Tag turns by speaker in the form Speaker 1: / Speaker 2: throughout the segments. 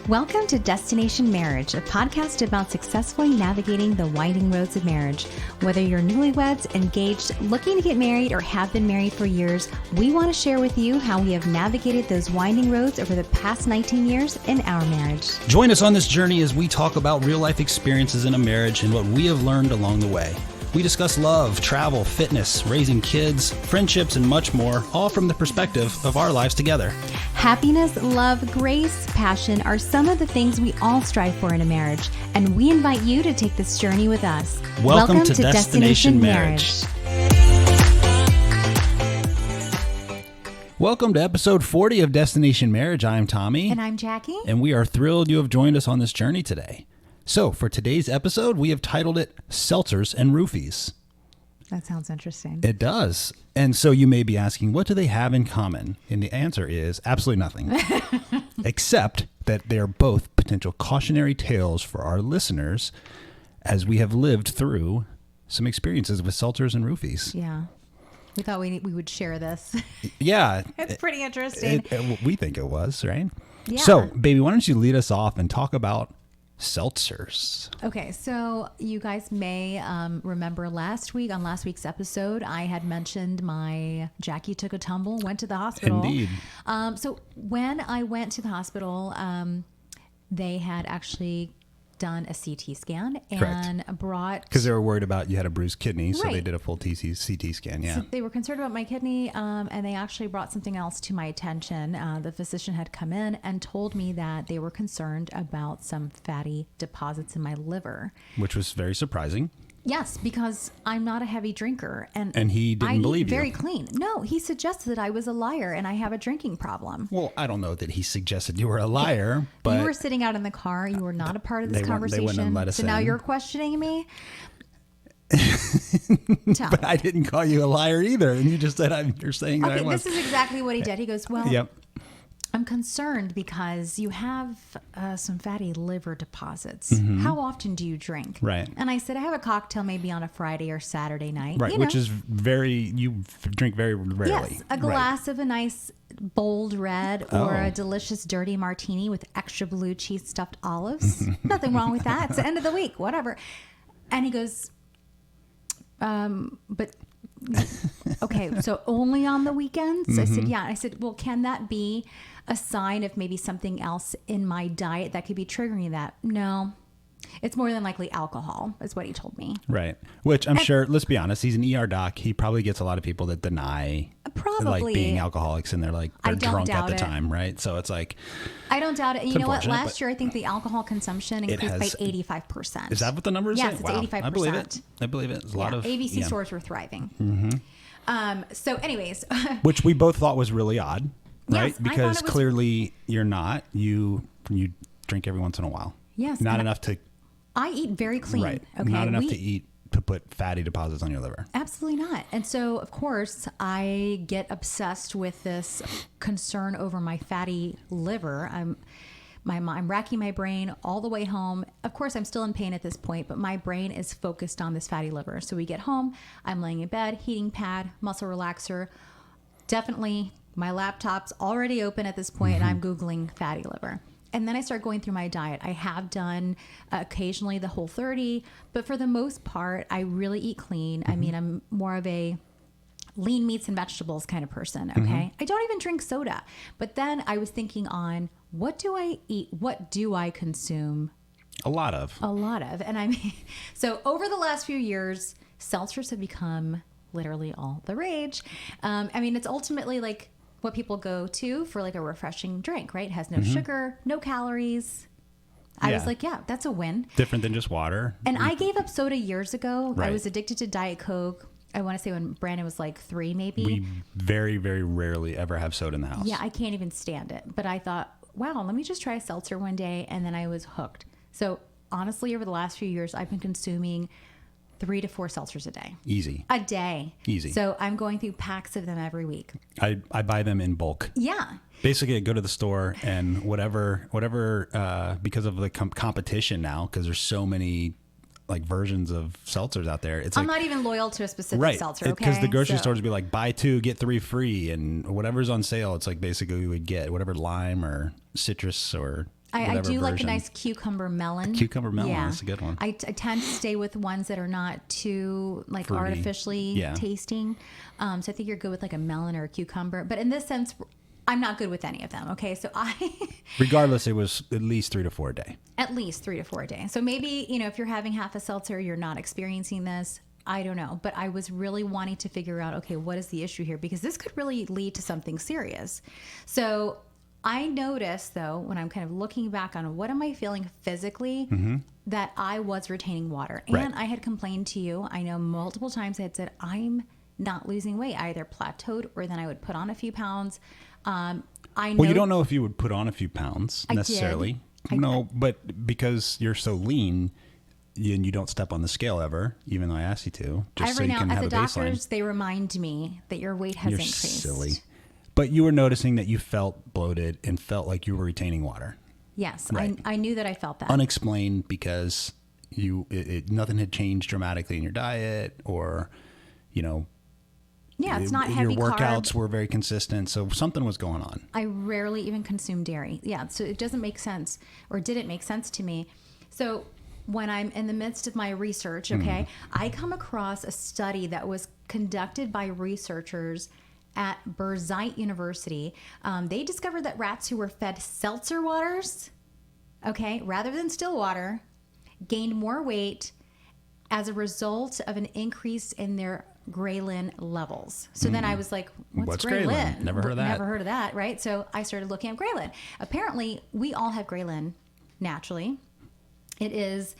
Speaker 1: Welcome to Destination Marriage, a podcast about successfully navigating the winding roads of marriage. Whether you're newlyweds, engaged, looking to get married, or have been married for years, we want to share with you how we have navigated those winding roads over the past 19 years in our marriage.
Speaker 2: Join us on this journey as we talk about real-life experiences in a marriage and what we have learned along the way. We discuss love, travel, fitness, raising kids, friendships, and much more, all from the perspective of our lives together.
Speaker 1: Happiness, love, grace, passion are some of the things we all strive for in a marriage, and we invite you to take this journey with us.
Speaker 2: Welcome to Destination Marriage. Welcome to episode 40 of Destination Marriage. I'm Tommy.
Speaker 1: And I'm Jackie.
Speaker 2: And we are thrilled you have joined us on this journey today. So for today's episode, we have titled it Seltzers and Roofies.
Speaker 1: That sounds interesting.
Speaker 2: It does. And so you may be asking, what do they have in common? And the answer is absolutely nothing, except that they are both potential cautionary tales for our listeners as we have lived through some experiences with seltzers and roofies.
Speaker 1: Yeah. We thought we would share this.
Speaker 2: Yeah.
Speaker 1: It's pretty interesting.
Speaker 2: We think it was, right?
Speaker 1: Yeah.
Speaker 2: So, baby, why don't you lead us off and talk about seltzers.
Speaker 1: Okay, so you guys may remember on last week's episode, I had mentioned my Jackie took a tumble, went to the hospital.
Speaker 2: Indeed.
Speaker 1: So when I went to the hospital, they had actually done a CT scan and brought...
Speaker 2: Because they were worried about you had a bruised kidney, so
Speaker 1: Right.
Speaker 2: they did a full CT scan, yeah.
Speaker 1: So they were concerned about my kidney, and they actually brought something else to my attention. The physician had come in and told me that they were concerned about some fatty deposits in my liver.
Speaker 2: Which was very surprising.
Speaker 1: Yes, because I'm not a heavy drinker. And
Speaker 2: he didn't believe
Speaker 1: eat
Speaker 2: you.
Speaker 1: very clean. No, he suggested that I was a liar and I have a drinking problem.
Speaker 2: Well, I don't know that he suggested you were a liar, but...
Speaker 1: You were sitting out in the car. You were not a part of this conversation.
Speaker 2: They wouldn't have let us
Speaker 1: so now
Speaker 2: in.
Speaker 1: you're questioning me?
Speaker 2: But I didn't call you a liar either. And you just said, you're saying that I was.
Speaker 1: This is exactly what he did. He goes, well...
Speaker 2: Yep.
Speaker 1: I'm concerned because you have some fatty liver deposits.
Speaker 2: Mm-hmm.
Speaker 1: How often do you drink?
Speaker 2: Right.
Speaker 1: And I said, I have a cocktail maybe on a Friday or Saturday night.
Speaker 2: Right, which is you drink very rarely.
Speaker 1: Yes, a glass of a nice bold red or a delicious dirty martini with extra blue cheese stuffed olives. Nothing wrong with that. It's the end of the week, whatever. And he goes, but... Okay, so only on the weekends? Mm-hmm. I said, yeah. I said, well, can that be a sign of maybe something else in my diet that could be triggering that? No. It's more than likely alcohol, is what he told me.
Speaker 2: Right. Which I'm sure, let's be honest, he's an ER doc. He probably gets a lot of people that deny like being alcoholics, and they're like, they're drunk at the time, right? So it's like...
Speaker 1: I don't doubt it. You know what? Last year, I think the alcohol consumption increased by 85%.
Speaker 2: Is that what the numbers say?
Speaker 1: Yes, it's 85%.
Speaker 2: I believe it. There's a lot of...
Speaker 1: ABC stores were thriving. Mm-hmm. So anyways...
Speaker 2: Which we both thought was really odd, right?
Speaker 1: Yes,
Speaker 2: because clearly you're not. You drink every once in a while.
Speaker 1: Yes.
Speaker 2: Not enough to...
Speaker 1: I eat very clean.
Speaker 2: Right.
Speaker 1: Okay.
Speaker 2: Not enough to put fatty deposits on your liver.
Speaker 1: Absolutely not. And so, of course, I get obsessed with this concern over my fatty liver. I'm racking my brain all the way home. Of course, I'm still in pain at this point, but my brain is focused on this fatty liver. So we get home, I'm laying in bed, heating pad, muscle relaxer. Definitely, my laptop's already open at this point, and I'm Googling fatty liver. And then I start going through my diet. I have done occasionally the Whole30, but for the most part, I really eat clean. I mean, I'm more of a lean meats and vegetables kind of person, okay? I don't even drink soda. But then I was thinking on, what do I eat? What do I consume?
Speaker 2: A lot of.
Speaker 1: And I mean, so over the last few years, seltzers have become literally all the rage. I mean, it's ultimately like what people go to for like a refreshing drink, right? It has no sugar, no calories. I was like, yeah, that's a win.
Speaker 2: Different than just water.
Speaker 1: And I gave up soda years ago.
Speaker 2: Right.
Speaker 1: I was addicted to Diet Coke. I want to say when Brandon was like 3, maybe.
Speaker 2: We very, very rarely ever have soda in the house.
Speaker 1: Yeah, I can't even stand it. But I thought, wow, let me just try a seltzer one day. And then I was hooked. So honestly, over the last few years, I've been consuming 3 to 4 seltzers a day.
Speaker 2: Easy.
Speaker 1: A day.
Speaker 2: Easy.
Speaker 1: So I'm going through packs of them every week.
Speaker 2: I buy them in bulk.
Speaker 1: Yeah.
Speaker 2: Basically, I go to the store and whatever, because of the competition now, because there's so many like versions of seltzers out there.
Speaker 1: I'm not even loyal to a specific seltzer, okay?
Speaker 2: Because the grocery stores would be like, buy 2, get 3 free, and whatever's on sale, it's like basically we would get whatever lime or citrus or
Speaker 1: I do like a
Speaker 2: version.
Speaker 1: nice cucumber melon.
Speaker 2: Cucumber melon, that's a good one.
Speaker 1: I tend to stay with ones that are not too like
Speaker 2: Fruity.
Speaker 1: artificially tasting. So I think you're good with like a melon or a cucumber. But in this sense, I'm not good with any of them. Okay, so
Speaker 2: Regardless, it was at least 3 to 4 a day.
Speaker 1: At least 3 to 4 a day. So maybe, if you're having half a seltzer, you're not experiencing this. I don't know. But I was really wanting to figure out, okay, what is the issue here? Because this could really lead to something serious. So I noticed, though, when I'm kind of looking back on what am I feeling physically, that I was retaining water. And
Speaker 2: Right.
Speaker 1: I had complained to you. I know multiple times I had said, I'm not losing weight. I either plateaued or then I would put on a few pounds. I know.
Speaker 2: Well, you don't know if you would put on a few pounds
Speaker 1: I
Speaker 2: necessarily.
Speaker 1: did.
Speaker 2: No, but because you're so lean and you don't step on the scale ever, even though I asked you to, just so
Speaker 1: Every
Speaker 2: you
Speaker 1: now
Speaker 2: can
Speaker 1: at
Speaker 2: have
Speaker 1: the
Speaker 2: a baseline.
Speaker 1: doctors, they remind me that your weight has
Speaker 2: You're
Speaker 1: increased.
Speaker 2: silly. But you were noticing that you felt bloated and felt like you were retaining water.
Speaker 1: Yes,
Speaker 2: Right.
Speaker 1: I knew that I felt that.
Speaker 2: Unexplained because nothing had changed dramatically in your diet or,
Speaker 1: Yeah, it's not heavy
Speaker 2: your workouts
Speaker 1: carb.
Speaker 2: were very consistent. So something was going on.
Speaker 1: I rarely even consume dairy. Yeah, so it doesn't make sense or didn't make sense to me. So when I'm in the midst of my research, okay, I come across a study that was conducted by researchers at Birzeit University. They discovered that rats who were fed seltzer waters, okay, rather than still water, gained more weight as a result of an increase in their Ghrelin levels. So then I was like, what's Ghrelin?
Speaker 2: Never heard of that.
Speaker 1: Never heard of that, right? So I started looking at Ghrelin. Apparently, we all have Ghrelin naturally. It is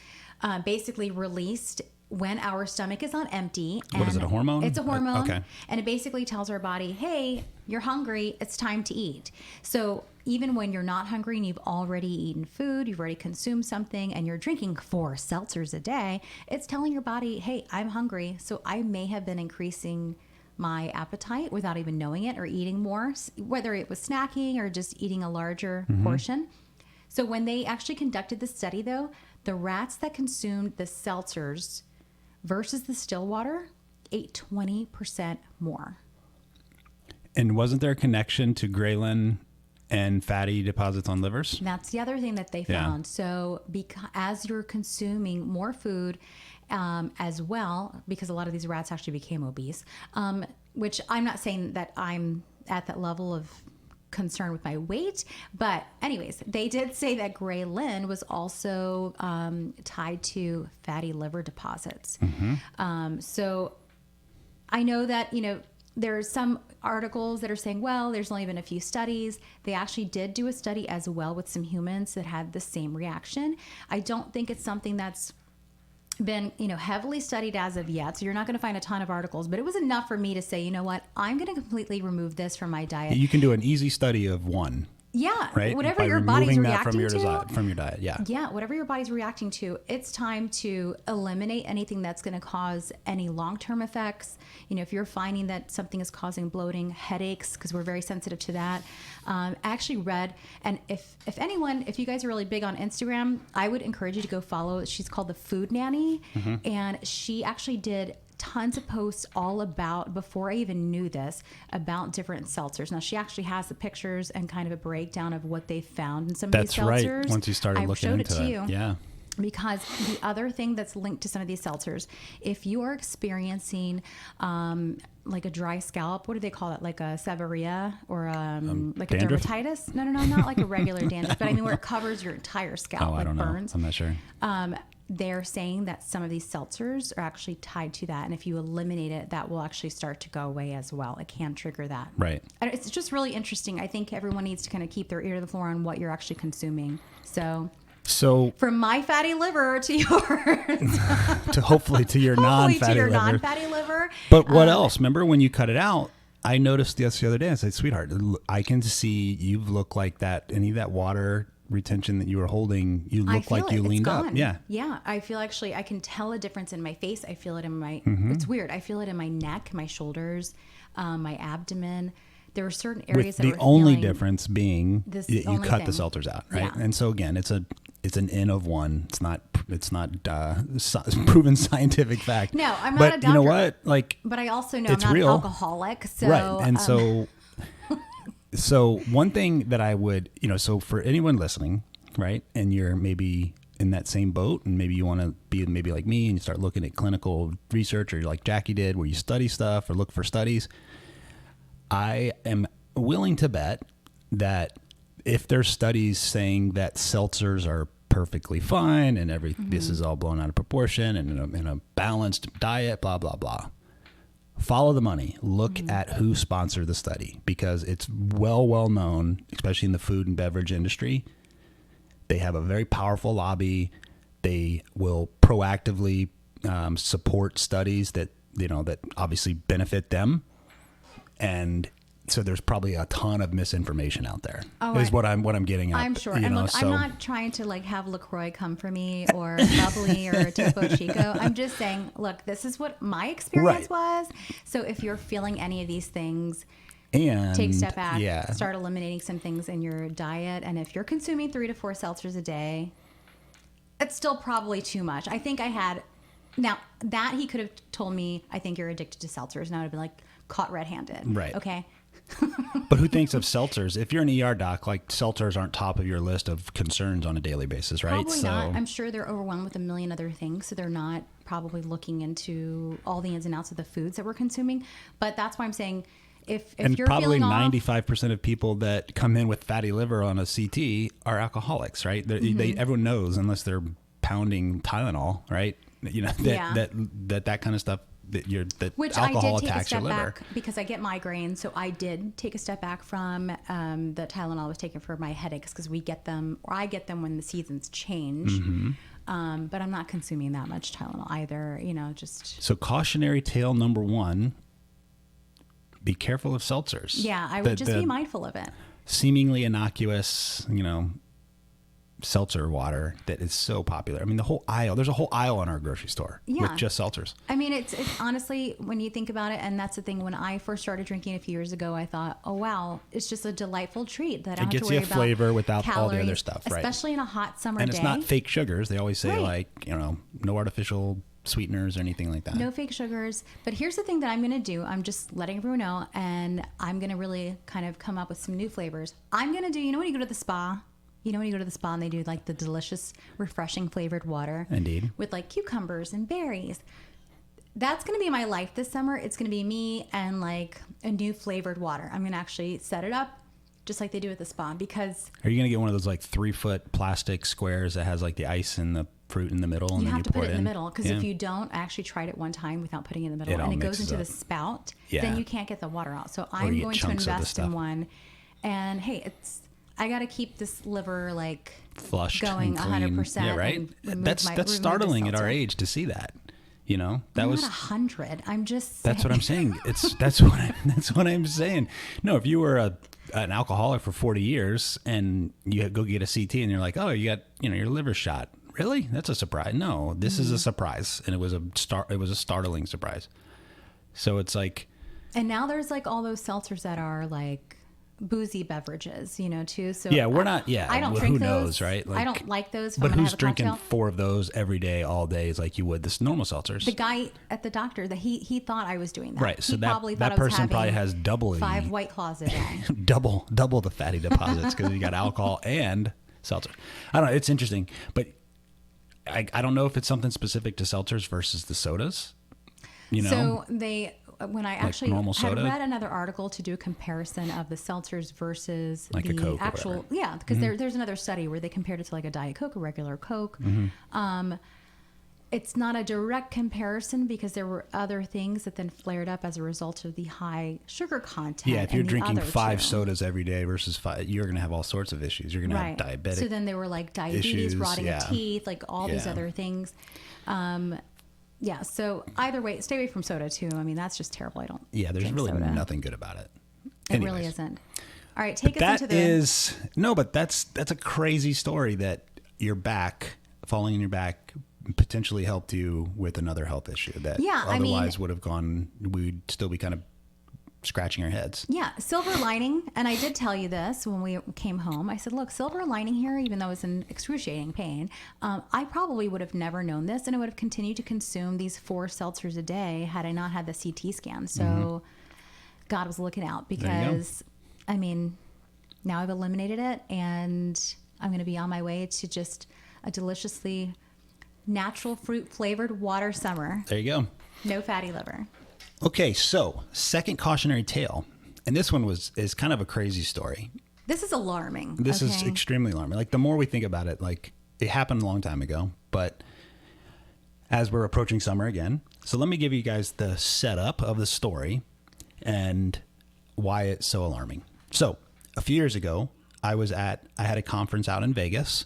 Speaker 1: basically released when our stomach is on empty.
Speaker 2: What is it, a hormone?
Speaker 1: It's a hormone.
Speaker 2: Okay.
Speaker 1: And it basically tells our body, hey, you're hungry, it's time to eat. So even when you're not hungry and you've already eaten food, you've already consumed something, and you're drinking 4 seltzers a day, it's telling your body, hey, I'm hungry. So I may have been increasing my appetite without even knowing it or eating more, whether it was snacking or just eating a larger portion. So when they actually conducted the study, though, the rats that consumed the seltzers versus the still water ate 20% more.
Speaker 2: And wasn't there a connection to Grehlin and fatty deposits on livers?
Speaker 1: That's the other thing that they
Speaker 2: Yeah.
Speaker 1: found. So as you're consuming more food as well, because a lot of these rats actually became obese, which I'm not saying that I'm at that level of concern with my weight, but anyways, they did say that Grehlin was also tied to fatty liver deposits. So I know that, there's some articles that are saying, well, there's only been a few studies. They actually did do a study as well with some humans that had the same reaction. I don't think it's something that's been, heavily studied as of yet. So you're not going to find a ton of articles, but it was enough for me to say, you know what, I'm going to completely remove this from my diet.
Speaker 2: You can do an easy study of one.
Speaker 1: Yeah,
Speaker 2: Right?
Speaker 1: whatever
Speaker 2: By
Speaker 1: your body's
Speaker 2: removing that
Speaker 1: reacting
Speaker 2: from your diet. Yeah.
Speaker 1: Yeah, whatever your body's reacting to, it's time to eliminate anything that's going to cause any long-term effects. If you're finding that something is causing bloating, headaches, because we're very sensitive to that. I actually read, and if you guys are really big on Instagram, I would encourage you to go follow. She's called the Food Nanny, and she actually did tons of posts all about, before I even knew this, about different seltzers. Now, she actually has the pictures and kind of a breakdown of what they found in some of these seltzers.
Speaker 2: That's right. Once you started
Speaker 1: I've
Speaker 2: looking
Speaker 1: showed
Speaker 2: into
Speaker 1: it to
Speaker 2: it.
Speaker 1: you.
Speaker 2: Yeah.
Speaker 1: Because the other thing that's linked to some of these seltzers, if you are experiencing like a dry scalp, what do they call it? Like a seborrhea or like a
Speaker 2: dandruff?
Speaker 1: dermatitis? No, not like a regular dandruff, but I mean where it covers your entire scalp,
Speaker 2: I
Speaker 1: like
Speaker 2: don't
Speaker 1: burns.
Speaker 2: know. I'm not sure.
Speaker 1: They're saying that some of these seltzers are actually tied to that. And if you eliminate it, that will actually start to go away as well. It can trigger that.
Speaker 2: Right.
Speaker 1: And it's just really interesting. I think everyone needs to kind of keep their ear to the floor on what you're actually consuming. So from my fatty liver to yours.
Speaker 2: hopefully to your non-fatty liver.
Speaker 1: Non-fatty liver.
Speaker 2: But what else? Remember when you cut it out, I noticed this the other day. I said, sweetheart, I can see you look like that. Any of that water retention that you were holding, you look like you leaned up.
Speaker 1: Yeah. I feel actually, I can tell a difference in my face. I feel it in my, it's weird. I feel it in my neck, my shoulders, my abdomen. There are certain areas
Speaker 2: With the only difference being you cut the seltzers out, right? Yeah. And so again, it's an N of 1. It's not proven scientific fact.
Speaker 1: No, I'm not
Speaker 2: a
Speaker 1: doctor.
Speaker 2: But you know what?
Speaker 1: But I also know I'm not
Speaker 2: real.
Speaker 1: an alcoholic. So,
Speaker 2: right. And so one thing that I would, so for anyone listening right? And you're maybe in that same boat, and maybe you want to be maybe like me and you start looking at clinical research, or like Jackie did, where you study stuff or look for studies. I am willing to bet that if there's studies saying that seltzers are perfectly fine and this is all blown out of proportion and in a balanced diet, blah, blah, blah. Follow the money. Look at who sponsored the study, because it's well known, especially in the food and beverage industry. They have a very powerful lobby. They will proactively support studies that obviously benefit them. And so there's probably a ton of misinformation out there. Is what I'm getting at.
Speaker 1: I'm sure. And look, I'm not trying to like have LaCroix come for me or Bubbly or Topo Chico. I'm just saying, look, this is what my experience was. So if you're feeling any of these things, take a step back, start eliminating some things in your diet. And if you're consuming 3 to 4 seltzers a day, it's still probably too much. I think now that he could have told me, I think you're addicted to seltzers, and I would have been like caught red-handed.
Speaker 2: Right.
Speaker 1: Okay.
Speaker 2: But who thinks of seltzers? If you're an ER doc, like seltzers aren't top of your list of concerns on a daily basis, right?
Speaker 1: Probably not. I'm sure they're overwhelmed with a million other things, so they're not probably looking into all the ins and outs of the foods that we're consuming. But that's why I'm saying, if you're
Speaker 2: probably
Speaker 1: feeling off,
Speaker 2: 95% of people that come in with fatty liver on a CT are alcoholics, right? Everyone knows, unless they're pounding Tylenol, right? That kind of stuff.
Speaker 1: Which
Speaker 2: alcohol
Speaker 1: I did take a
Speaker 2: attacks your
Speaker 1: step
Speaker 2: liver.
Speaker 1: back because I get migraines, so I did take a step back from the Tylenol I was taking for my headaches, because I get them when the seasons change. But I'm not consuming that much Tylenol either.
Speaker 2: So cautionary tale number 1: be careful of seltzers.
Speaker 1: Yeah, I would just be mindful of it.
Speaker 2: Seemingly innocuous, seltzer water that is so popular. I mean, there's a whole aisle in our grocery store with just seltzers.
Speaker 1: I mean, it's honestly, when you think about it, and that's the thing, when I first started drinking a few years ago, I thought, oh wow, it's just a delightful treat that I don't have to worry about.
Speaker 2: It gets you a flavor without
Speaker 1: calories,
Speaker 2: all the other stuff, right?
Speaker 1: Especially in a hot summer day.
Speaker 2: And it's not fake sugars. They always say no artificial sweeteners or anything like that.
Speaker 1: No fake sugars. But here's the thing that I'm going to do. I'm just letting everyone know, and I'm going to really kind of come up with some new flavors. I'm going to do, when you go to the spa, when you go to the spa and they do like the delicious, refreshing flavored water.
Speaker 2: Indeed.
Speaker 1: With like cucumbers and berries. That's going to be my life this summer. It's going to be me and like a new flavored water. I'm going to actually set it up just like they do at the spa, because...
Speaker 2: Are you going to get one of those like 3-foot plastic squares that has like the ice and the fruit in the middle? And
Speaker 1: you
Speaker 2: then
Speaker 1: have to put it in the
Speaker 2: in
Speaker 1: middle, because if you don't, I actually tried it one time without putting it in the middle, and it goes into the spout, then you can't get the water out. So I'm going to invest in one. And hey, I got to keep this liver like
Speaker 2: flushed,
Speaker 1: going 100%.
Speaker 2: Yeah, right. That's startling at our age to see that. That
Speaker 1: I'm
Speaker 2: was
Speaker 1: not 100. I'm just.
Speaker 2: That's what I'm saying. That's what I'm saying. No, if you were an alcoholic for 40 years and you go get a CT and you're like, oh, you got your liver shot. Really? That's a surprise. No, this is a surprise, and it was a startling surprise. So it's like.
Speaker 1: And now there's like all those seltzers that are like boozy beverages, too. So
Speaker 2: we're not. Yeah,
Speaker 1: I don't drink
Speaker 2: who
Speaker 1: those.
Speaker 2: knows, right?
Speaker 1: I don't like those.
Speaker 2: But who's drinking
Speaker 1: cocktail.
Speaker 2: 4 of those every day, all day, is like you would this normal seltzers?
Speaker 1: The guy at the doctor, that he thought I was doing that.
Speaker 2: Right. So
Speaker 1: he probably
Speaker 2: that
Speaker 1: thought
Speaker 2: person
Speaker 1: I was
Speaker 2: probably has double
Speaker 1: 5 White Claws a day.
Speaker 2: double the fatty deposits, because you got alcohol and seltzer. I don't know. It's interesting, but I don't know if it's something specific to seltzers versus the sodas.
Speaker 1: So when I actually
Speaker 2: had
Speaker 1: read another article to do a comparison of the seltzers versus
Speaker 2: like
Speaker 1: the
Speaker 2: a Coke
Speaker 1: actual, because there's another study where they compared it to like a Diet Coke, a regular Coke. It's not a direct comparison, because there were other things that then flared up as a result of the high sugar content.
Speaker 2: Yeah, if you're drinking 5 sodas every day versus 5, you're going to have all sorts of issues. You're going to have diabetic.
Speaker 1: So then there were like diabetes,
Speaker 2: issues,
Speaker 1: rotting of teeth, like all these other things. So either way, stay away from soda too. I mean, that's just terrible. I don't.
Speaker 2: Yeah, there's really
Speaker 1: soda.
Speaker 2: nothing good about it.
Speaker 1: It really isn't. All right, take us into the.
Speaker 2: But that's a crazy story that your back, falling in your back, potentially helped you with another health issue that otherwise would have gone. We'd still be kind of scratching our heads.
Speaker 1: Yeah, silver lining. And I did tell you this when we came home. I said, look, silver lining here, even though it's in excruciating pain, I probably would have never known this, and I would have continued to consume these 4 seltzers a day had I not had the CT scan. So God was looking out, because, I mean, now I've eliminated it, and I'm going to be on my way to just a deliciously natural fruit flavored water summer.
Speaker 2: There you go.
Speaker 1: No fatty liver.
Speaker 2: Okay, so second cautionary tale, and this one is kind of a crazy story.
Speaker 1: This is alarming.
Speaker 2: This is extremely alarming. Like, the more we think about it, like, it happened a long time ago, but as we're approaching summer again, so let me give you guys the setup of the story and why it's so alarming. So a few years ago, I had a conference out in Vegas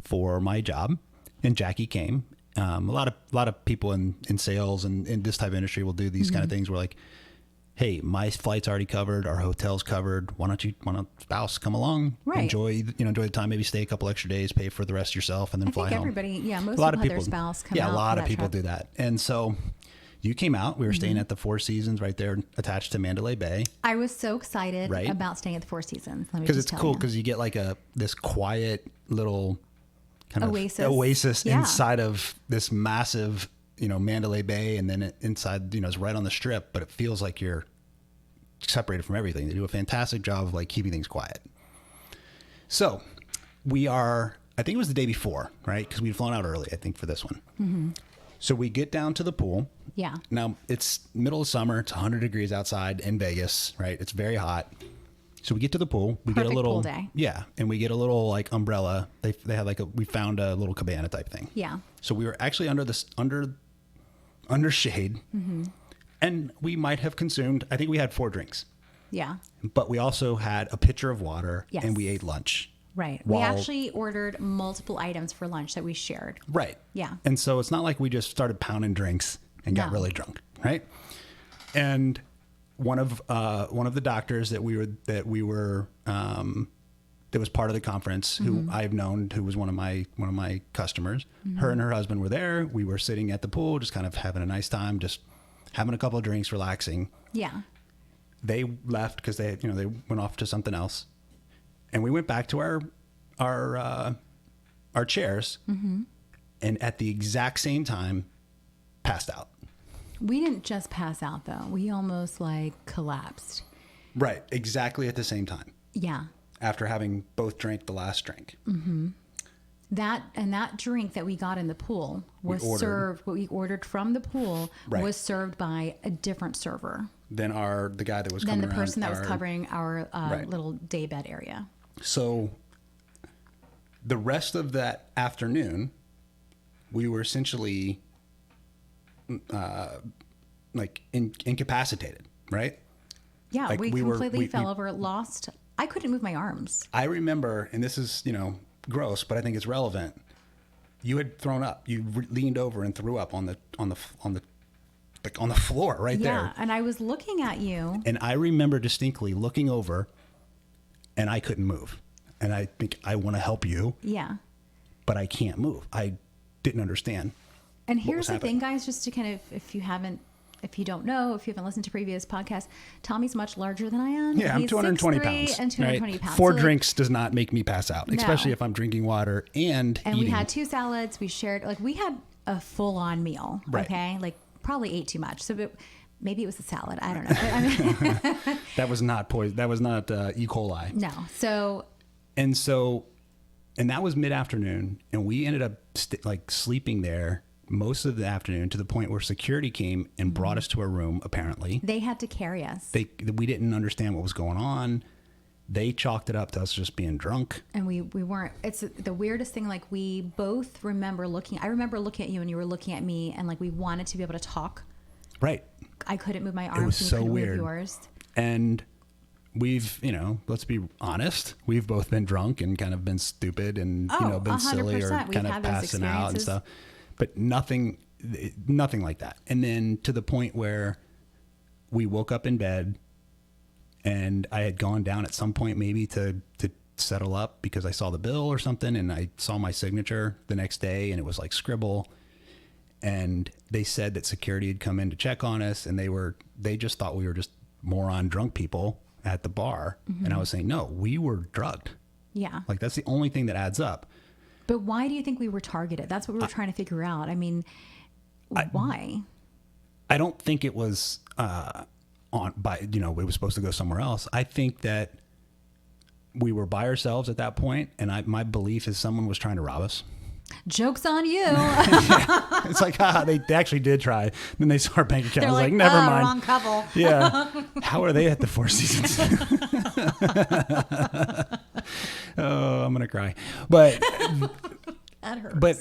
Speaker 2: for my job, and Jackie came. A lot of people in sales and in this type of industry will do these kind of things where, like, hey, my flight's already covered, our hotel's covered. Why don't spouse come along, enjoy the time, maybe stay a couple extra days, pay for the rest yourself, and then fly home.
Speaker 1: Everybody, most people have their spouse come out.
Speaker 2: Yeah, a lot of people
Speaker 1: trip.
Speaker 2: do that. And so you came out. We were staying at the Four Seasons right there, attached to Mandalay Bay.
Speaker 1: I was so excited about staying at the Four Seasons.
Speaker 2: Because it's cool, because you get like this quiet little kind of oasis inside of this massive, Mandalay Bay, and then inside, it's right on the strip, but it feels like you're separated from everything. They do a fantastic job of, like, keeping things quiet. So I think it was the day before, right? Because we'd flown out early, I think, for this one. Mm-hmm. So we get down to the pool.
Speaker 1: Yeah.
Speaker 2: Now it's middle of summer. It's 100 degrees outside in Vegas, right? It's very hot. So we get to the pool. We get a little
Speaker 1: pool day.
Speaker 2: Yeah, and we get a little, like, umbrella. They have we found a little cabana type thing.
Speaker 1: Yeah.
Speaker 2: So we were actually under shade, and we might have consumed. I think we had 4 drinks.
Speaker 1: Yeah.
Speaker 2: But we also had a pitcher of water,
Speaker 1: yes.
Speaker 2: and we ate lunch.
Speaker 1: Right. We actually ordered multiple items for lunch that we shared.
Speaker 2: Right.
Speaker 1: Yeah.
Speaker 2: And so it's not like we just started pounding drinks and got really drunk, right? And one of the doctors that was part of the conference, who I've known, who was one of my customers, her and her husband were there. We were sitting at the pool, just kind of having a nice time, just having a couple of drinks, relaxing.
Speaker 1: Yeah.
Speaker 2: They left because they went off to something else. And we went back to our chairs, and at the exact same time, passed out.
Speaker 1: We didn't just pass out, though. We almost, collapsed.
Speaker 2: Right, exactly at the same time.
Speaker 1: Yeah.
Speaker 2: After having both drank the last drink.
Speaker 1: Mm-hmm. That drink that we got in the pool was served. What we ordered from the pool was served by a different server
Speaker 2: than the guy that was
Speaker 1: coming around. Than the person that was covering our little day bed area. So
Speaker 2: the rest of that afternoon, we were essentially incapacitated, right?
Speaker 1: Yeah, we completely fell over, lost. I couldn't move my arms.
Speaker 2: I remember, and this is, gross, but I think it's relevant. You had thrown up. You leaned over and threw up on the floor right there.
Speaker 1: Yeah, and I was looking at you.
Speaker 2: And I remember distinctly looking over, and I couldn't move. And I think, I want to help you.
Speaker 1: Yeah.
Speaker 2: But I can't move. I didn't understand.
Speaker 1: And here's the thing, guys, just to kind of, if you don't know, if you haven't listened to previous podcasts, Tommy's much larger than I am.
Speaker 2: Yeah, I'm 220 pounds.
Speaker 1: And 220 pounds.
Speaker 2: 4 drinks does not make me pass out, especially if I'm drinking water and eating.
Speaker 1: We had 2 salads. We shared, we had a full-on meal, okay? Probably ate too much. So maybe it was the salad. I don't know. But, I mean,
Speaker 2: that was not poison. That was not E. coli.
Speaker 1: No.
Speaker 2: And that was mid-afternoon, and we ended up sleeping there most of the afternoon, to the point where security came and brought us to our room. Apparently,
Speaker 1: they had to carry us.
Speaker 2: We didn't understand what was going on. They chalked it up to us just being drunk, and we
Speaker 1: weren't. It's the weirdest thing. We both remember looking. I remember looking at you, and you were looking at me, and we wanted to be able to talk.
Speaker 2: Right.
Speaker 1: I couldn't move my arms.
Speaker 2: It was so weird.
Speaker 1: Move yours.
Speaker 2: And we've, let's be honest, we've both been drunk and kind of been stupid and been silly or kind of passing out and stuff. But nothing like that. And then to the point where we woke up in bed, and I had gone down at some point maybe to settle up because I saw the bill or something, and I saw my signature the next day, and it was scribble. And they said that security had come in to check on us, and they just thought we were just moron drunk people at the bar. Mm-hmm. And I was saying, no, we were drugged.
Speaker 1: Yeah.
Speaker 2: That's the only thing that adds up.
Speaker 1: But why do you think we were targeted? That's what we were trying to figure out. I mean, why?
Speaker 2: I don't think it was it was supposed to go somewhere else. I think that we were by ourselves at that point, and my belief is someone was trying to rob us.
Speaker 1: Joke's on you.
Speaker 2: Yeah. It's like, they actually did try. Then they saw our bank account. I was like, never mind.
Speaker 1: Wrong couple.
Speaker 2: Yeah. How are they at the Four Seasons? Oh, I'm going to cry. But
Speaker 1: That hurts.
Speaker 2: But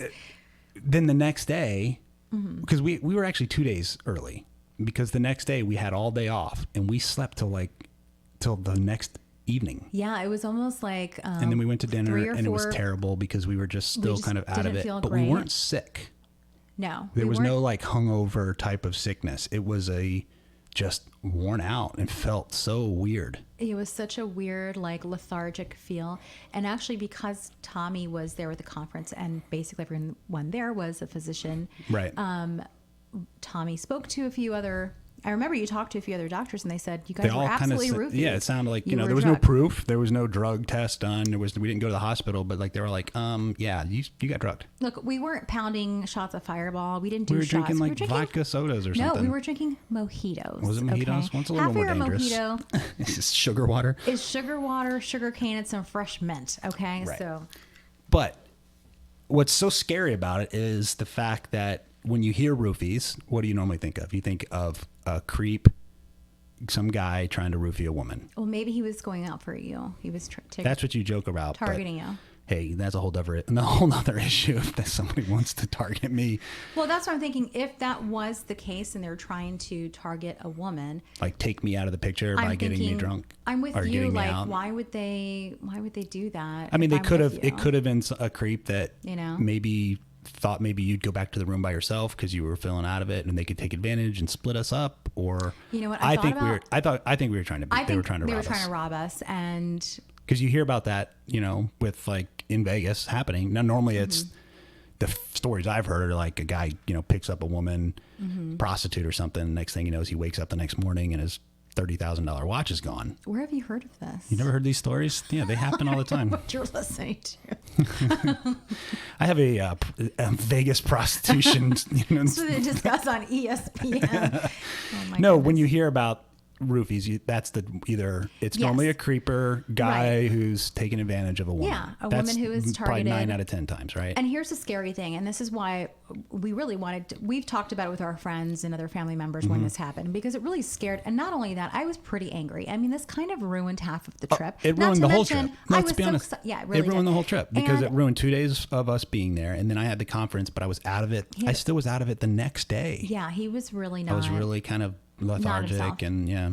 Speaker 2: then the next day, because we were actually 2 days early, because the next day we had all day off and we slept till the next evening.
Speaker 1: Yeah, it was almost like
Speaker 2: and then we went to dinner and
Speaker 1: 4.
Speaker 2: it was terrible because we were just still kind of out of it. But
Speaker 1: great.
Speaker 2: we weren't sick.
Speaker 1: No.
Speaker 2: There was no like hungover type of sickness. It was just worn out and felt so weird.
Speaker 1: It was such a weird, like lethargic feel. And actually, because Tommy was there at the conference and basically everyone there was a physician.
Speaker 2: Right.
Speaker 1: Tommy spoke to a few other, I remember you talked to a few other doctors and they said, you guys were absolutely roofies.
Speaker 2: Yeah, it sounded like, there
Speaker 1: were
Speaker 2: was
Speaker 1: drugged.
Speaker 2: no proof. There was no drug test done. We didn't go to the hospital, but like, they were like, yeah, you got drugged.
Speaker 1: Look, we weren't pounding shots of Fireball. We didn't do
Speaker 2: We were
Speaker 1: shots.
Speaker 2: drinking like vodka sodas or something.
Speaker 1: No, we were drinking mojitos.
Speaker 2: Was it mojitos?
Speaker 1: Okay?
Speaker 2: One's a little
Speaker 1: Half
Speaker 2: more
Speaker 1: of your
Speaker 2: dangerous.
Speaker 1: mojito
Speaker 2: It's just sugar water.
Speaker 1: is sugar water, sugar cane, and some fresh mint. Okay,
Speaker 2: Right.
Speaker 1: so
Speaker 2: But what's so scary about it is the fact that when you hear roofies, what do you normally think of? You think of a creep, some guy trying to roofie a woman.
Speaker 1: well, maybe he was going out for you. He was
Speaker 2: That's what you joke about. but,
Speaker 1: targeting you.
Speaker 2: Hey, that's a whole other issue if that somebody wants to target me.
Speaker 1: Well, that's what I'm thinking. If that was the case and they're trying to target a woman,
Speaker 2: Like take me out of the picture by
Speaker 1: I'm
Speaker 2: getting me
Speaker 1: thinking,
Speaker 2: drunk.
Speaker 1: I'm with
Speaker 2: or
Speaker 1: you.
Speaker 2: getting me
Speaker 1: Like,
Speaker 2: out.
Speaker 1: why would they do that?
Speaker 2: I mean,
Speaker 1: if
Speaker 2: they
Speaker 1: I'm
Speaker 2: could
Speaker 1: with
Speaker 2: have.
Speaker 1: you?
Speaker 2: It could have been a creep that
Speaker 1: maybe
Speaker 2: thought you'd go back to the room by yourself because you were feeling out of it, and they could take advantage and split us up. Or
Speaker 1: you know what?
Speaker 2: I think we were trying to. They were trying to
Speaker 1: rob us, and
Speaker 2: because you hear about that, with like in Vegas happening. Now, normally it's the stories I've heard are like a guy, picks up a woman, prostitute or something. Next thing he knows, he wakes up the next morning and his $30,000 watch is gone.
Speaker 1: where have you heard of this?
Speaker 2: You never heard these stories? Yeah, they happen all the time.
Speaker 1: What you're listening to?
Speaker 2: I have a Vegas prostitution.
Speaker 1: So they discuss on ESPN. Oh my
Speaker 2: No,
Speaker 1: goodness.
Speaker 2: when you hear about roofies, that's it's normally a creeper guy who's taking advantage of a woman.
Speaker 1: Yeah,
Speaker 2: That's
Speaker 1: woman who is
Speaker 2: probably
Speaker 1: targeted.
Speaker 2: 9 out of 10 times, right?
Speaker 1: And here's the scary thing, and this is why we really we've talked about it with our friends and other family members when this happened, because it really scared. And not only that, I was pretty angry. I mean, this kind of ruined half of the trip.
Speaker 2: It
Speaker 1: Not
Speaker 2: ruined
Speaker 1: to
Speaker 2: the whole
Speaker 1: mention,
Speaker 2: trip. No,
Speaker 1: I
Speaker 2: let's
Speaker 1: was
Speaker 2: be
Speaker 1: so
Speaker 2: honest.
Speaker 1: yeah, it really
Speaker 2: It ruined
Speaker 1: did.
Speaker 2: the whole trip because
Speaker 1: And-
Speaker 2: it ruined 2 days of us being there, and then I had the conference, but I was out of it. I still was out of it the next day.
Speaker 1: Yeah, he was really not.
Speaker 2: I was really kind of lethargic, and yeah.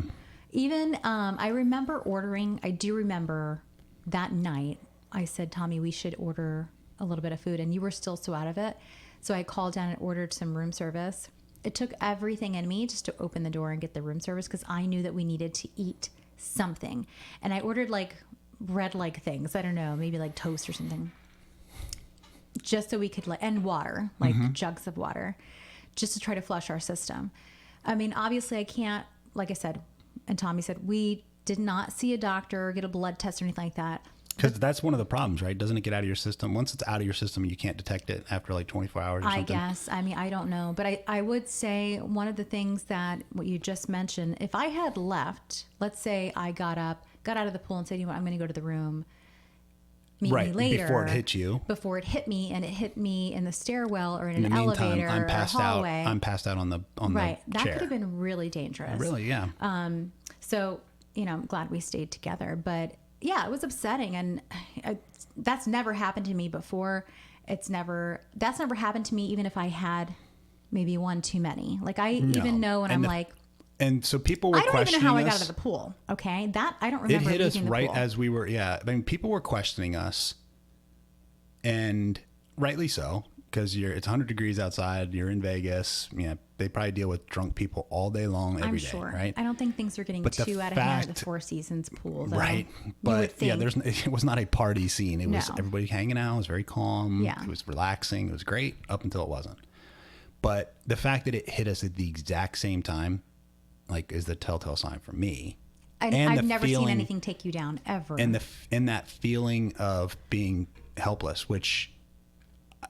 Speaker 1: Even I do remember that night I said, Tommy, we should order a little bit of food, and you were still so out of it. So I called down and ordered some room service. It took everything in me just to open the door and get the room service because I knew that we needed to eat something. And I ordered like bread-like things. I don't know, maybe like toast or something. Just so we could, and water, like jugs of water, just to try to flush our system. I mean, obviously I can't, like I said, and Tommy said, we did not see a doctor or get a blood test or anything like that.
Speaker 2: Because that's one of the problems, right? Doesn't it get out of your system? Once it's out of your system, you can't detect it after like 24 hours or something.
Speaker 1: I guess. I mean, I don't know. But I would say one of the things that what you just mentioned, if I had left, let's say I got out of the pool and said, you know what, I'm going to go to the room. Meet me later.
Speaker 2: Before it hit you.
Speaker 1: Before it hit me, and it hit me in the stairwell or in
Speaker 2: In
Speaker 1: an
Speaker 2: the meantime,
Speaker 1: elevator
Speaker 2: I'm
Speaker 1: or
Speaker 2: passed
Speaker 1: a hallway.
Speaker 2: out. I'm passed out on the
Speaker 1: right. That
Speaker 2: chair.
Speaker 1: could have been really dangerous.
Speaker 2: Really, yeah.
Speaker 1: So, I'm glad we stayed together. But yeah, it was upsetting. And that's never happened to me before. That's never happened to me, even if I had maybe one too many. Like I even know when
Speaker 2: And so people were
Speaker 1: I don't even
Speaker 2: questioning
Speaker 1: know how I got
Speaker 2: us.
Speaker 1: out of the pool. Okay. That I don't
Speaker 2: It
Speaker 1: remember.
Speaker 2: hit us
Speaker 1: leaving the
Speaker 2: right
Speaker 1: pool.
Speaker 2: as we were, I mean, people were questioning us, and rightly so, because it's 100 degrees outside. You're in Vegas. Yeah, they probably deal with drunk people all day long, every
Speaker 1: I'm
Speaker 2: day,
Speaker 1: sure.
Speaker 2: right?
Speaker 1: I don't think things are getting
Speaker 2: But the
Speaker 1: too out of hand at the
Speaker 2: fact-
Speaker 1: Four Seasons pool, though.
Speaker 2: Right.
Speaker 1: You
Speaker 2: But
Speaker 1: would
Speaker 2: yeah,
Speaker 1: think.
Speaker 2: it was not a party scene. It was
Speaker 1: No.
Speaker 2: everybody hanging out. It was very calm.
Speaker 1: Yeah.
Speaker 2: It was relaxing. It was great up until it wasn't. But the fact that it hit us at the exact same time, like, is the telltale sign for me.
Speaker 1: And
Speaker 2: and
Speaker 1: I've
Speaker 2: the
Speaker 1: never seen
Speaker 2: feeling-
Speaker 1: anything take you down ever.
Speaker 2: And that feeling of being helpless, which,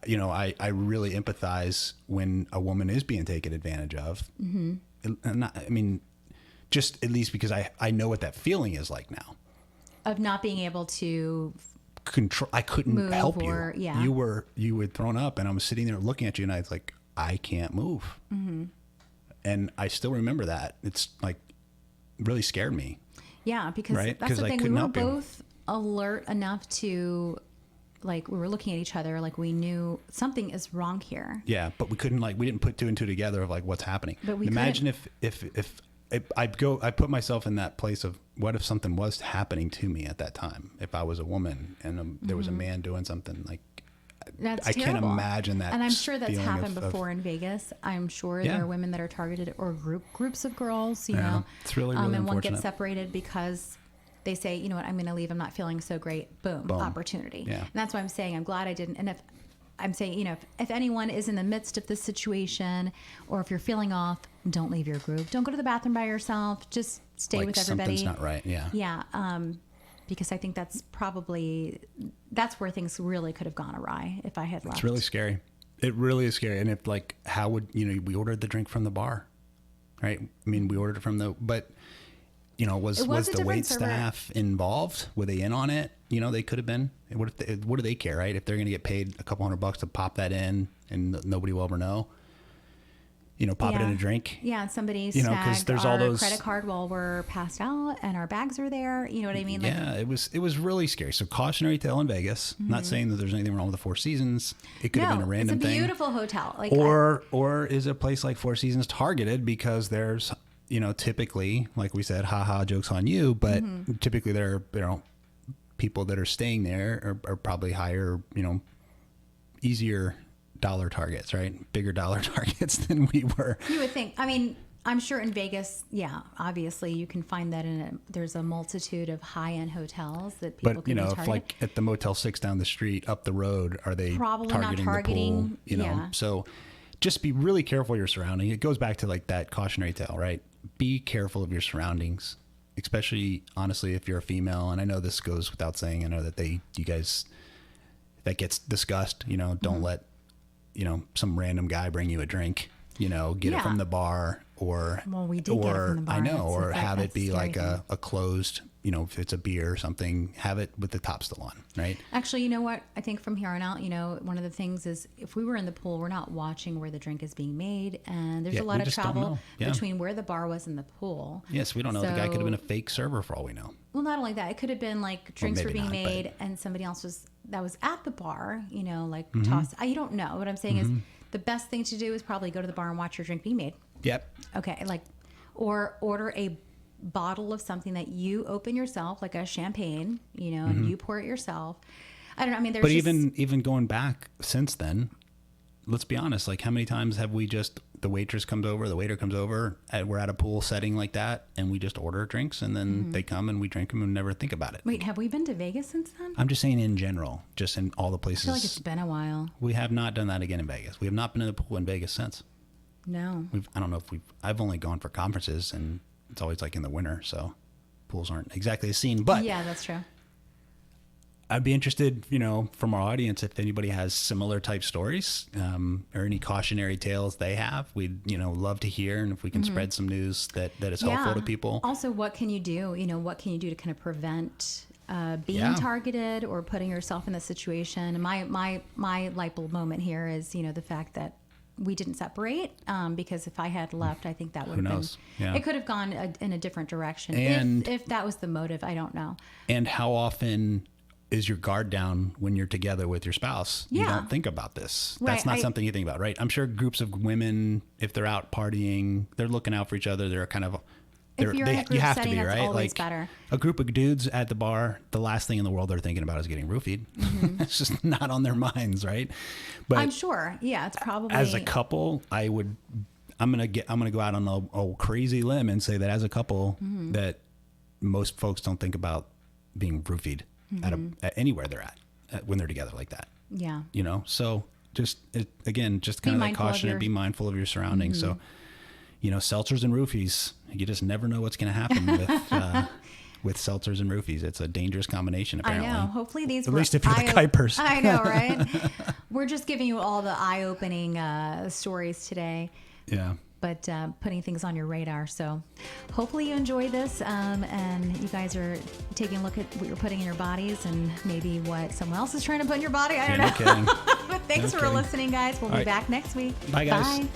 Speaker 2: I really empathize when a woman is being taken advantage of. Mm-hmm. Just at least because I know what that feeling is like now.
Speaker 1: of not being able to
Speaker 2: control. I couldn't
Speaker 1: move
Speaker 2: help
Speaker 1: or,
Speaker 2: you.
Speaker 1: yeah.
Speaker 2: You were thrown up, and I was sitting there looking at you, and I was like, I can't move. Mm-hmm. And I still remember that. It's like really scared me.
Speaker 1: Yeah, because
Speaker 2: Right?
Speaker 1: that's
Speaker 2: 'Cause
Speaker 1: the
Speaker 2: I
Speaker 1: thing. We
Speaker 2: couldn't
Speaker 1: were
Speaker 2: help you.
Speaker 1: both alert enough to, like, we were looking at each other like we knew something is wrong here.
Speaker 2: Yeah, but we couldn't we didn't put two and two together of like what's happening.
Speaker 1: But we
Speaker 2: imagine if I put myself in that place of what if something was happening to me at that time, if I was a woman and there was a man doing something like.
Speaker 1: That's
Speaker 2: I
Speaker 1: terrible.
Speaker 2: can't imagine that.
Speaker 1: And I'm sure that's
Speaker 2: feeling
Speaker 1: happened
Speaker 2: of-
Speaker 1: before in Vegas. I'm sure
Speaker 2: Yeah.
Speaker 1: there are women that are targeted or groups of girls, you
Speaker 2: Yeah,
Speaker 1: know.
Speaker 2: it's really, really
Speaker 1: and one
Speaker 2: unfortunate.
Speaker 1: gets separated because they say, you know what, I'm going to leave. I'm not feeling so great. Boom. Opportunity.
Speaker 2: Yeah.
Speaker 1: And that's why I'm saying I'm glad I didn't. And if I'm saying, you know, if anyone is in the midst of this situation or if you're feeling off, don't leave your group. Don't go to the bathroom by yourself. Just stay
Speaker 2: like
Speaker 1: with everybody.
Speaker 2: something's not right. Yeah.
Speaker 1: Yeah. Because I think that's where things really could have gone awry if I had left.
Speaker 2: It's really scary. It really is scary. And if like, how would, we ordered the drink from the bar, right? I mean, we ordered it from but was
Speaker 1: a
Speaker 2: the
Speaker 1: different
Speaker 2: wait
Speaker 1: server.
Speaker 2: staff involved? Were they in on it? They could have been. What do they care, right? If they're going to get paid a couple $100 to pop that in and nobody will ever know, pop it in a drink.
Speaker 1: Yeah, and somebody
Speaker 2: because
Speaker 1: snagged
Speaker 2: there's
Speaker 1: our
Speaker 2: all those
Speaker 1: credit card while we're passed out and our bags are there. You know what I mean? Like,
Speaker 2: Yeah, it was really scary. So cautionary tale in Vegas. Not saying that there's anything wrong with the Four Seasons. It could have been a random
Speaker 1: it's a
Speaker 2: thing.
Speaker 1: beautiful hotel. Like,
Speaker 2: Or is a place like Four Seasons targeted because there's typically, like we said, haha, jokes on you, but typically there are people that are staying there are probably higher, easier dollar targets, right? Bigger dollar targets than we were.
Speaker 1: you would think. I mean, I'm sure in Vegas, yeah, obviously you can find that there's a multitude of high-end hotels that people
Speaker 2: But
Speaker 1: can be
Speaker 2: if
Speaker 1: targeted.
Speaker 2: like at the Motel 6 down the street, up the road, are they
Speaker 1: Probably not
Speaker 2: targeting the pool?
Speaker 1: yeah.
Speaker 2: So just be really careful of your surroundings. It goes back to like that cautionary tale, right? Be careful of your surroundings, especially honestly if you're a female. And I know this goes without saying. I know that you guys that gets discussed. Don't let some random guy bring you a drink. Get it
Speaker 1: Yeah.
Speaker 2: from the bar or
Speaker 1: Well, we did get it from the bar.
Speaker 2: I know,
Speaker 1: That's
Speaker 2: or
Speaker 1: the-
Speaker 2: have it
Speaker 1: that's
Speaker 2: be
Speaker 1: the
Speaker 2: like
Speaker 1: scary
Speaker 2: a closed. If it's a beer or something, have it with the top still on, right?
Speaker 1: Actually, you know what? I think from here on out, one of the things is if we were in the pool, we're not watching where the drink is being made. And there's
Speaker 2: Yeah,
Speaker 1: a lot
Speaker 2: we
Speaker 1: of
Speaker 2: just don't
Speaker 1: travel
Speaker 2: know. Yeah.
Speaker 1: between where the bar was and the pool.
Speaker 2: Yes, we don't know. The guy could have been a
Speaker 1: So-
Speaker 2: fake server for all we know.
Speaker 1: Well, not only that, it could have been like drinks were
Speaker 2: maybe
Speaker 1: being
Speaker 2: not, but-
Speaker 1: made and somebody else was at the bar, like
Speaker 2: Mm-hmm.
Speaker 1: toss. You don't know. What I'm saying is the best thing to do is probably go to the bar and watch your drink be made.
Speaker 2: Yep.
Speaker 1: Okay. Or order a bottle of something that you open yourself, like a champagne, and you pour it yourself. I don't know. I mean, there's
Speaker 2: But
Speaker 1: just,
Speaker 2: even going back since then, let's be honest. Like, how many times have we the waiter comes over, we're at a pool setting like that, and we just order drinks, and then they come and we drink them and never think about it.
Speaker 1: Wait, have we been to Vegas since then?
Speaker 2: I'm just saying in general, just in all the
Speaker 1: I feel like it's
Speaker 2: places.
Speaker 1: been a while.
Speaker 2: We have not done that again in Vegas. We have not been in the pool in Vegas since.
Speaker 1: No.
Speaker 2: I don't know if I've only gone for conferences, and it's always like in the winter, so pools aren't exactly the scene. But
Speaker 1: Yeah, that's true.
Speaker 2: I'd be interested, from our audience, if anybody has similar type stories or any cautionary tales they have. We'd, love to hear, and if we can spread some news that is helpful to people.
Speaker 1: Also, what can you do? What can you do to kind of prevent being
Speaker 2: Yeah.
Speaker 1: targeted or putting yourself in this situation? And my light bulb moment here is, the fact that we didn't separate because if I had left, I think that would have been.
Speaker 2: knows? Yeah.
Speaker 1: It could have gone in a different direction.
Speaker 2: And-
Speaker 1: if that was the motive, I don't know.
Speaker 2: And how often is your guard down when you're together with your spouse? You
Speaker 1: Yeah.
Speaker 2: don't think about this.
Speaker 1: Right,
Speaker 2: That's not something you think about, right? I'm sure groups of women, if they're out partying, they're looking out for each other. They're kind of,
Speaker 1: If you're in a group
Speaker 2: you have to
Speaker 1: setting,
Speaker 2: be,
Speaker 1: that's
Speaker 2: right?
Speaker 1: always
Speaker 2: Like
Speaker 1: better.
Speaker 2: a group of dudes at the bar, the last thing in the world they're thinking about is getting roofied. It's just not on their minds, right? But
Speaker 1: I'm sure. Yeah, it's probably
Speaker 2: as a couple, I'm gonna go out on a crazy limb and say that as a couple, that most folks don't think about being roofied at anywhere they're at when they're together like that.
Speaker 1: Yeah.
Speaker 2: So just kind of that
Speaker 1: mindful of
Speaker 2: caution and be mindful of your surroundings. So, seltzers and roofies, you just never know what's going to happen with seltzers and roofies. It's a dangerous combination, apparently.
Speaker 1: I know. Hopefully these
Speaker 2: At
Speaker 1: were
Speaker 2: least if you're the Kuipers.
Speaker 1: I know, right? We're just giving you all the eye-opening stories today.
Speaker 2: Yeah.
Speaker 1: but putting things on your radar. So hopefully you enjoy this, and you guys are taking a look at what you're putting in your bodies and maybe what someone else is trying to put in your body. I don't know.
Speaker 2: No kidding.
Speaker 1: But thanks for listening, guys. We'll be back next week.
Speaker 2: Bye, guys.
Speaker 1: Bye.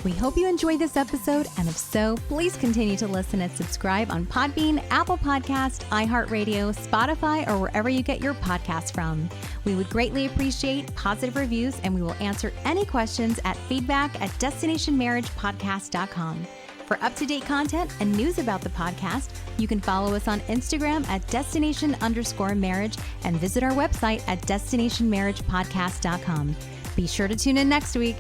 Speaker 1: We hope you enjoyed this episode, and if so, please continue to listen and subscribe on Podbean, Apple Podcast, iHeartRadio, Spotify, or wherever you get your podcasts from. We would greatly appreciate positive reviews, and we will answer any questions at feedback@destinationmarriagepodcast.com. For up-to-date content and news about the podcast, you can follow us on Instagram at destination_marriage and visit our website at destinationmarriagepodcast.com. Be sure to tune in next week.